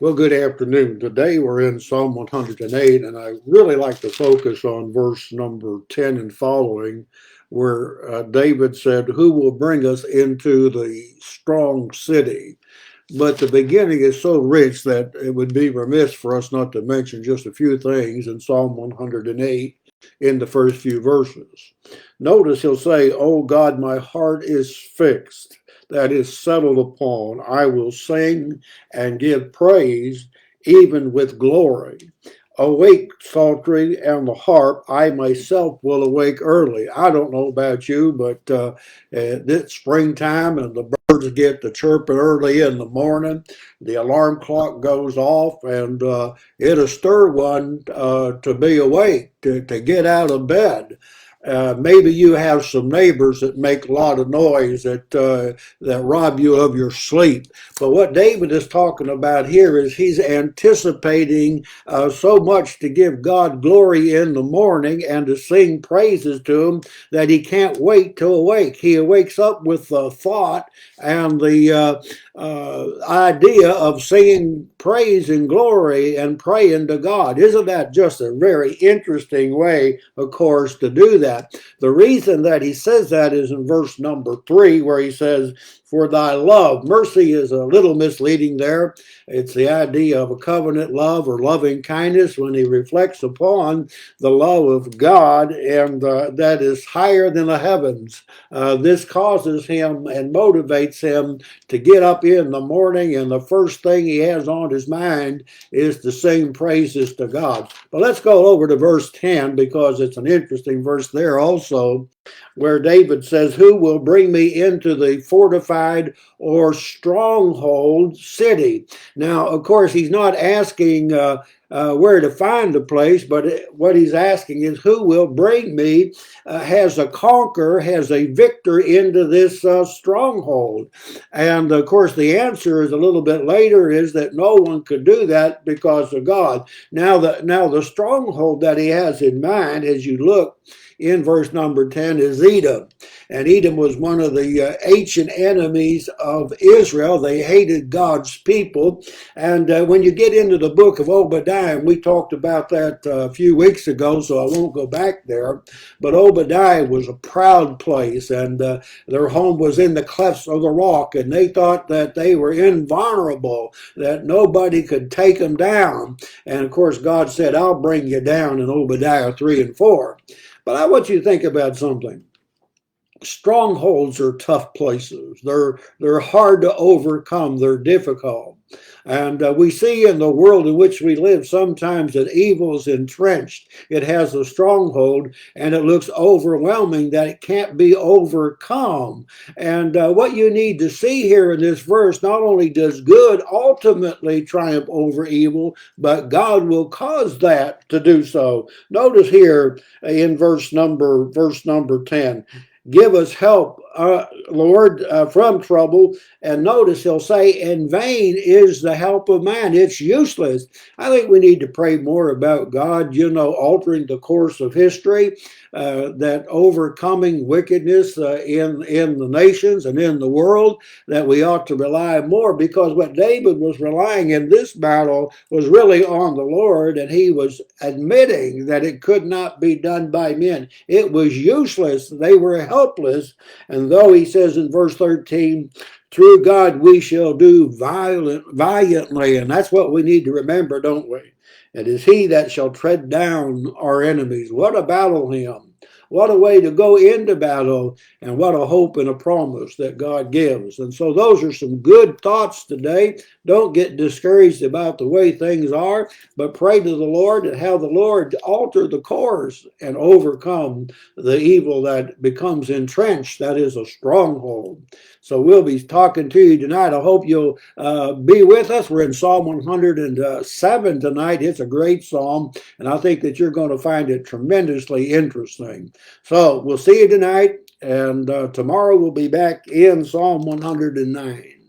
Well, good afternoon. Today we're in Psalm 108, and I really like to focus on verse number 10 and following, where David said, "Who will bring us into the strong city?" But the beginning is so rich that it would be remiss for us not to mention just a few things in Psalm 108 in the first few verses. Notice he'll say, "Oh God, my heart is fixed, that is settled upon. I will sing and give praise, even with glory. Awake, psaltery and the harp. I myself will awake early." I don't know about you, but it's springtime and the birds get to chirping early in the morning. The alarm clock goes off, and it'll stir one to be awake, to get out of bed. Maybe you have some neighbors that make a lot of noise that rob you of your sleep. But what David is talking about here is he's anticipating so much to give God glory in the morning and to sing praises to him that he can't wait to awake. He wakes up with the thought and the idea of singing praise and glory and praying to God. Isn't that just a very interesting way, of course, to do that? The reason that he says that is in verse number 3, where he says, "For thy love." Mercy is a little misleading there. It's the idea of a covenant love or loving kindness when he reflects upon the love of God, and that is higher than the heavens. This causes him and motivates him to get up in the morning, and the first thing he has on his mind is to sing praises to God. But let's go over to verse 10, because it's an interesting verse there also, where David says, "Who will bring me into the fortified or stronghold city?" Now, of course, he's not asking where to find the place, but what he's asking is, who will bring me as a conqueror, as a victor into this stronghold? And of course, the answer is a little bit later is that no one could do that because of God. Now the stronghold that he has in mind, as you look in verse number 10, is Edom. And Edom was one of the ancient enemies of Israel. They hated God's people. And when you get into the book of Obadiah, and we talked about that a few weeks ago, so I won't go back there, but Obadiah was a proud place, and their home was in the clefts of the rock, and they thought that they were invulnerable, that nobody could take them down. And of course, God said, "I'll bring you down," in Obadiah 3 and 4. But I want you to think about something. Strongholds are tough places. They're hard to overcome. They're difficult. And we see in the world in which we live sometimes that evil is entrenched. It has a stronghold, and it looks overwhelming that it can't be overcome. And what you need to see here in this verse, not only does good ultimately triumph over evil, but God will cause that to do so. Notice here in verse number 10. "Give us help, Lord, from trouble." And notice he'll say, "In vain is the help of man." It's useless. I think we need to pray more about God, altering the course of history, that overcoming wickedness in the nations and in the world, that we ought to rely more, because what David was relying in this battle was really on the Lord, and he was admitting that it could not be done by men. It was useless. They were helpless. And though he says in verse 13, "Through God we shall do valiantly," and that's what we need to remember, don't we? "It is he that shall tread down our enemies." What a battle hymn. What a way to go into battle, and what a hope and a promise that God gives. And so those are some good thoughts today. Don't get discouraged about the way things are, but pray to the Lord and have the Lord alter the course and overcome the evil that becomes entrenched, that is a stronghold. So we'll be talking to you tonight. I hope you'll be with us. We're in Psalm 107 tonight. It's a great psalm, and I think that you're going to find it tremendously interesting. So we'll see you tonight, and tomorrow we'll be back in Psalm 109.